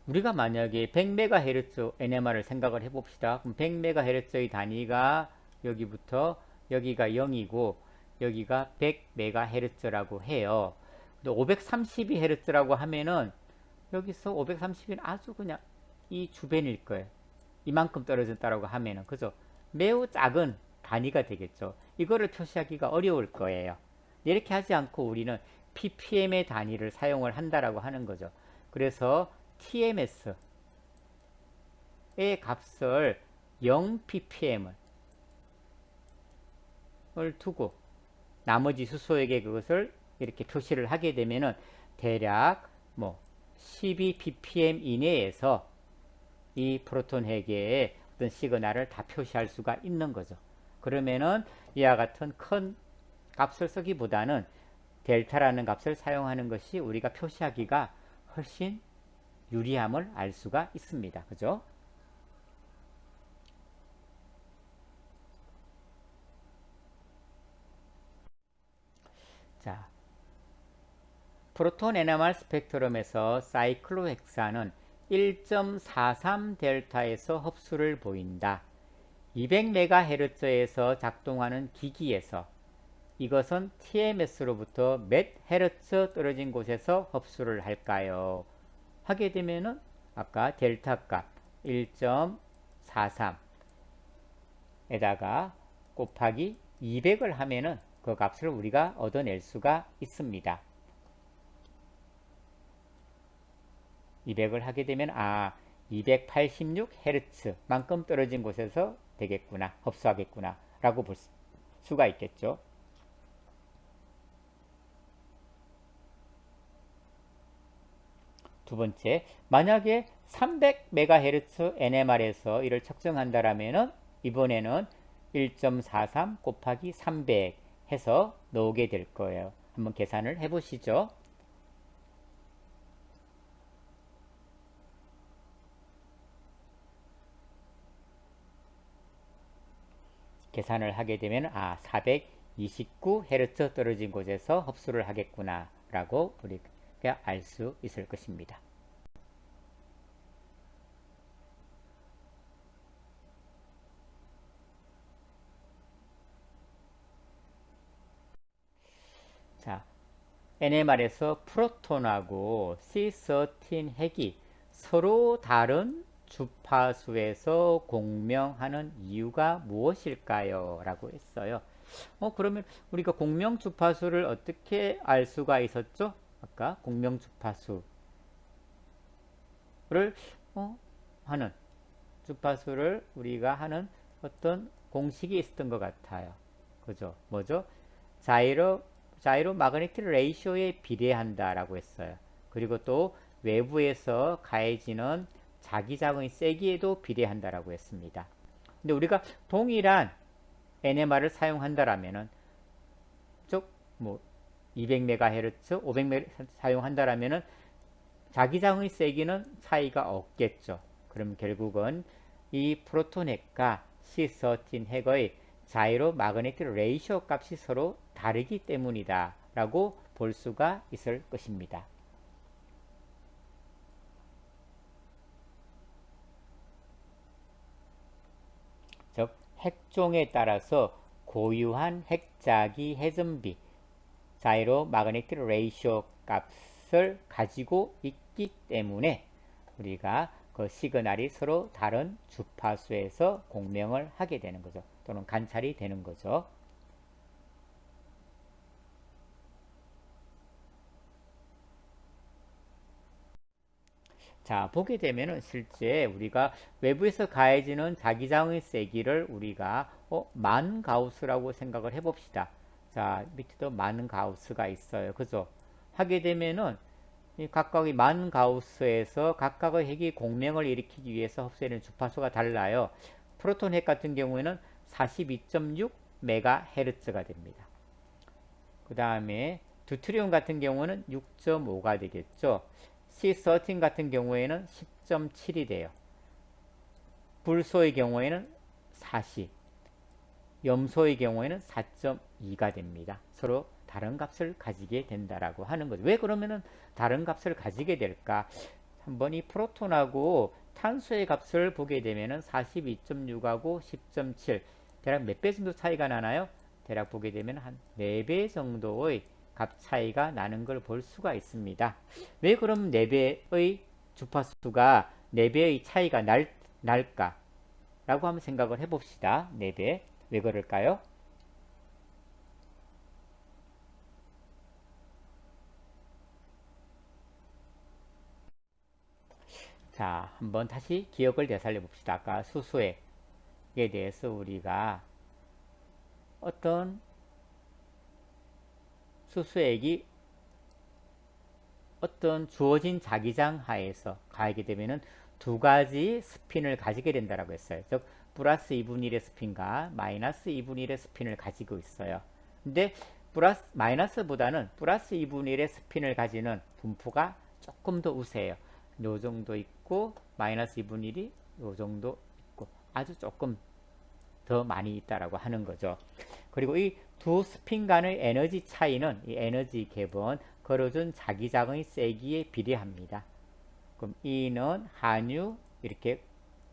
우리가 만약에 100MHz NMR을 생각을 해봅시다. 그럼 100MHz의 단위가 여기부터 여기가 0이고 여기가 100MHz라고 해요. 근데 532Hz라고 하면은 여기서 530은 아주 그냥 이 주변일 거예요. 이만큼 떨어졌다라고 하면은 그죠? 매우 작은 단위가 되겠죠. 이거를 표시하기가 어려울 거예요. 이렇게 하지 않고 우리는 ppm의 단위를 사용을 한다라고 하는 거죠. 그래서 TMS의 값을 0ppm을 두고 나머지 수소에게 그것을 이렇게 표시를 하게 되면은 대략 12ppm 이내에서 이 프로톤 핵의 어떤 시그널을 다 표시할 수가 있는 거죠. 그러면은 이와 같은 큰 값을 쓰기보다는 델타라는 값을 사용하는 것이 우리가 표시하기가 훨씬 유리함을 알 수가 있습니다. 그죠? 자, 프로톤 NMR 스펙트럼에서 사이클로헥산은 1.43 델타에서 흡수를 보인다. 200MHz에서 작동하는 기기에서 이것은 TMS로부터 몇 헤르츠 떨어진 곳에서 흡수를 할까요? 하게 되면은 아까 델타 값 1.43에다가 곱하기 200을 하면은 그 값을 우리가 얻어낼 수가 있습니다. 200을 하게 되면 286Hz 만큼 떨어진 곳에서 되겠구나, 흡수하겠구나 라고 볼 수가 있겠죠. 두 번째, 만약에 300MHz NMR에서 이를 측정한다라면은 이번에는 1.43 곱하기 300 해서 나오게 될 거예요. 한번 계산을 해보시죠. 계산을 하게 되면 429Hz 떨어진 곳에서 흡수를 하겠구나 라고 우리가 알 수 있을 것입니다. 자, NMR에서 프로톤하고 C13 핵이 서로 다른 주파수에서 공명하는 이유가 무엇일까요? 라고 했어요. 그러면 우리가 공명 주파수를 어떻게 알 수가 있었죠? 아까 공명 주파수를 하는 주파수를 우리가 하는 어떤 공식이 있었던 것 같아요. 그죠? 뭐죠? 자이로 마그네틱 레이쇼에 비례한다라고 했어요. 그리고 또 외부에서 가해지는 자기장의 세기에도 비례한다라고 했습니다. 근데 우리가 동일한 NMR을 사용한다라면은 뭐 200MHz, 500MHz 사용한다라면은 자기장의 세기는 차이가 없겠죠. 그럼 결국은 이 프로톤 핵과 C13 핵의 자이로 마그네틱 레이쇼 값이 서로 다르기 때문이다 라고 볼 수가 있을 것입니다. 즉 핵종에 따라서 고유한 핵자기 해전비 자이로 마그네틱 레이쇼 값을 가지고 있기 때문에 우리가 그 시그널이 서로 다른 주파수에서 공명을 하게 되는 거죠. 또는 관찰이 되는 거죠. 자, 보게 되면은 실제 우리가 외부에서 가해지는 자기장의 세기를 우리가 만 가우스라고 생각을 해봅시다. 자, 밑에도 만 가우스가 있어요. 그죠? 하게 되면은 이 각각의 만 가우스에서 각각의 핵이 공명을 일으키기 위해서 흡수되는 주파수가 달라요. 프로톤 핵 같은 경우에는 42.6 메가헤르츠가 됩니다. 그 다음에 두트리움 같은 경우는 6.5가 되겠죠. C13 같은 경우에는 10.7이 돼요. 불소의 경우에는 40, 염소의 경우에는 4.2가 됩니다. 서로 다른 값을 가지게 된다라고 하는 거죠. 왜 그러면은 다른 값을 가지게 될까? 한번 이 프로톤하고 탄소의 값을 보게 되면은 42.6하고 10.7 대략 몇 배 정도 차이가 나나요? 대략 보게 되면 한 4배 정도의 값 차이가 나는 걸 볼 수가 있습니다. 왜 그럼 4배의 주파수가 4배의 차이가 날까? 라고 한번 생각을 해봅시다. 4배. 왜 그럴까요? 자, 한번 다시 기억을 되살려 봅시다. 아까 수소액에 대해서 우리가 어떤 수소액이 어떤 주어진 자기장 하에서 가하게 되면은 두 가지 스핀을 가지게 된다라고 했어요. 즉 플러스 2분의 1의 스핀과 마이너스 2분의 1의 스핀을 가지고 있어요. 근데 마이너스보다는 플러스 2분의 1의 스핀을 가지는 분포가 조금 더 우세해요. 요 정도 있고 마이너스 2분의 1이 요 정도 있고 아주 조금 더 많이 있다라고 하는 거죠. 그리고 이 두 스핀 간의 에너지 차이는 이 에너지 갭은 걸어준 자기장의 세기에 비례합니다. 그럼 E는 한유 이렇게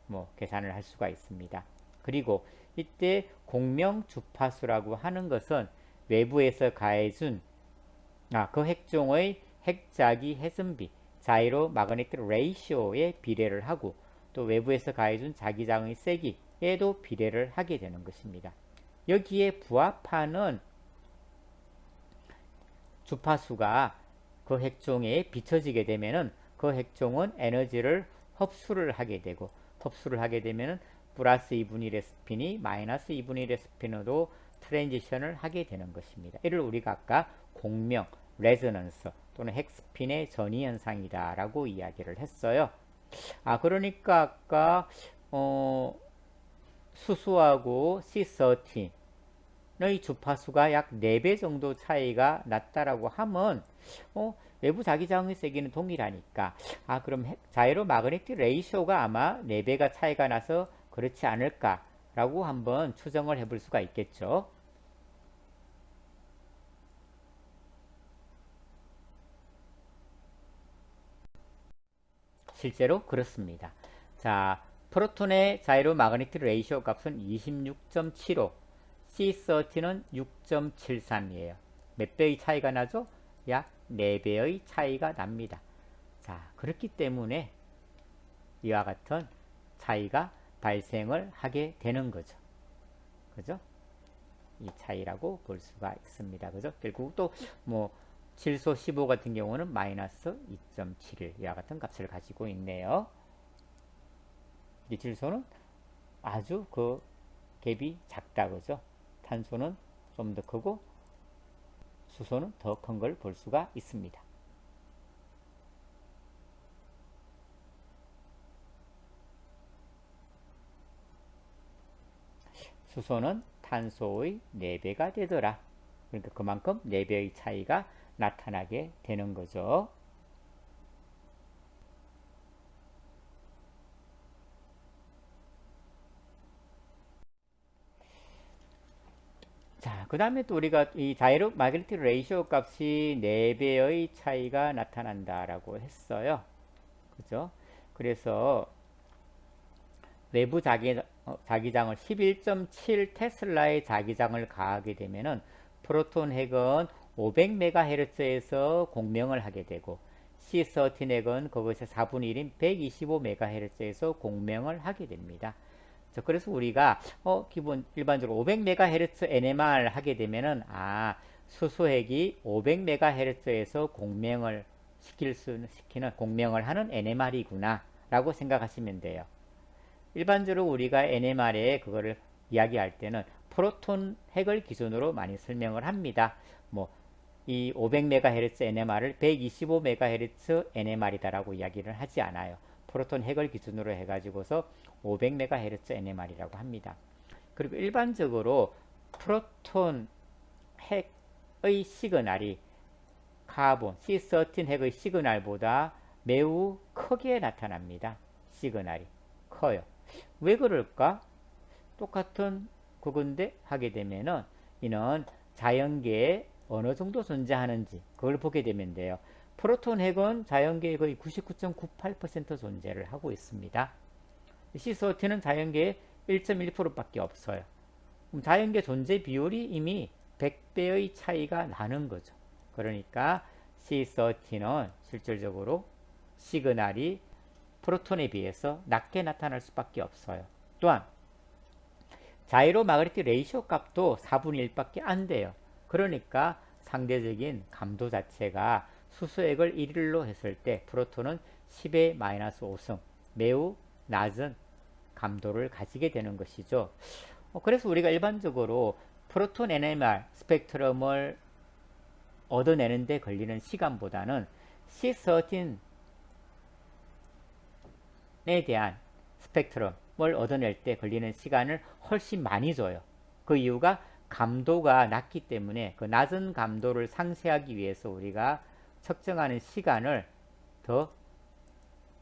뭐 계산을 할 수가 있습니다. 그리고 이때 공명 주파수라고 하는 것은 외부에서 가해준 그 핵종의 핵자기 해전비 자이로 마그네틱 레이쇼에 비례를 하고 또 외부에서 가해준 자기장의 세기에도 비례를 하게 되는 것입니다. 여기에 부합하는 주파수가 그 핵종에 비춰지게 되면은 그 핵종은 에너지를 흡수를 하게 되고 흡수를 하게 되면은 플러스 2분의 1의 스핀이 마이너스 2분의 1의 스핀으로 트랜지션을 하게 되는 것입니다. 이를 우리가 아까 공명, 레저넌스 또는 핵스핀의 전이 현상이다 라고 이야기를 했어요. 그러니까 아까 수소하고 C13의 주파수가 약 4배 정도 차이가 났다라고 하면 외부 자기장의 세기는 동일하니까 그럼 자이로 마그네틱 레이쇼가 아마 4배가 차이가 나서 그렇지 않을까 라고 한번 추정을 해볼 수가 있겠죠. 실제로 그렇습니다. 자, 프로톤의 자이로 마그네틱 레이쇼 값은 26.75, C13는 6.73이에요. 몇 배의 차이가 나죠? 약 4배의 차이가 납니다. 자, 그렇기 때문에 이와 같은 차이가 발생을 하게 되는 거죠. 그죠? 이 차이라고 볼 수가 있습니다. 그죠? 결국 또 뭐 질소 15 같은 경우는 마이너스 2.71 이와 같은 값을 가지고 있네요. 질소는 아주 그 갭이 작다, 그죠? 탄소는 좀 더 크고 수소는 더 큰 걸 볼 수가 있습니다. 수소는 탄소의 4배가 되더라. 그러니까 그만큼 4배의 차이가 나타나게 되는 거죠. 자, 그 다음에 또 우리가 이 자이로 마그네틱 레이시오 값이 4배의 차이가 나타난다라고 했어요. 그죠? 그래서 외부 자기장을 11.7 테슬라의 자기장을 가하게 되면은 프로톤 핵은 500MHz에서 공명을 하게 되고 C13 핵은 그것의 4분의 1인 125MHz에서 공명을 하게 됩니다. 그래서 우리가 기본 일반적으로 500MHz NMR 하게 되면은 수소핵이 500MHz에서 공명을 시키는 공명을 하는 NMR이구나 라고 생각하시면 돼요. 일반적으로 우리가 NMR에 그거를 이야기할 때는 프로톤 핵을 기준으로 많이 설명을 합니다. 이 500MHz NMR을 125MHz NMR이다라고 이야기를 하지 않아요. 프로톤 핵을 기준으로 해가지고서 500MHz NMR이라고 합니다. 그리고 일반적으로 프로톤 핵의 시그널이 카본 C13 핵의 시그널보다 매우 크게 나타납니다. 시그널이 커요. 왜 그럴까? 똑같은 그건데 하게 되면은 이는 자연계에 어느 정도 존재하는지 그걸 보게 되면 돼요. 프로톤 핵은 자연계에 거의 99.98% 존재를 하고 있습니다. C13는 자연계에 1.1%밖에 없어요. 그럼 자연계 존재 비율이 이미 100배의 차이가 나는 거죠. 그러니까 C13는 실질적으로 시그널이 프로톤에 비해서 낮게 나타날 수밖에 없어요. 또한 자이로 마그네틱 레이시오 값도 4분의 1밖에 안 돼요. 그러니까 상대적인 감도 자체가 수소액을 1일로 했을 때 프로톤은 10의 마이너스 5승 매우 낮은 감도를 가지게 되는 것이죠. 그래서 우리가 일반적으로 프로톤 NMR 스펙트럼을 얻어내는 데 걸리는 시간보다는 C13에 대한 스펙트럼을 얻어낼 때 걸리는 시간을 훨씬 많이 줘요. 그 이유가 감도가 낮기 때문에 그 낮은 감도를 상쇄하기 위해서 우리가 측정하는 시간을 더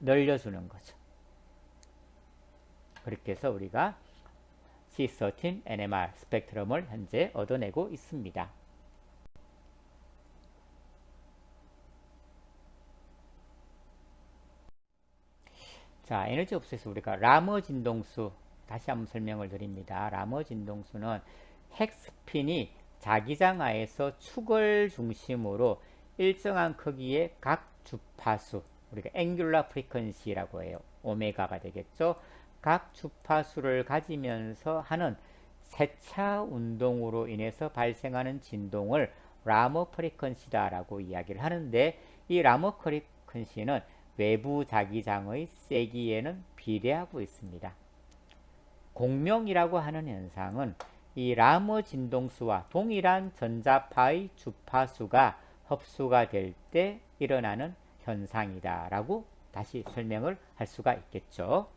늘려주는 거죠. 그렇게 해서 우리가 C13 NMR 스펙트럼을 현재 얻어내고 있습니다. 자, 에너지 옵스에서 우리가 라머 진동수 다시 한번 설명을 드립니다. 라머 진동수는 핵스핀이 자기장하에서 축을 중심으로 일정한 크기의 각 주파수, 우리가 앵귤라 프리퀀시라고 해요. 오메가가 되겠죠. 각 주파수를 가지면서 하는 세차 운동으로 인해서 발생하는 진동을 라머 프리퀀시다라고 이야기를 하는데, 이 라머 프리퀀시는 외부 자기장의 세기에는 비례하고 있습니다. 공명이라고 하는 현상은 이 라머 진동수와 동일한 전자파의 주파수가 흡수가 될 때 일어나는 현상이다 라고 다시 설명을 할 수가 있겠죠.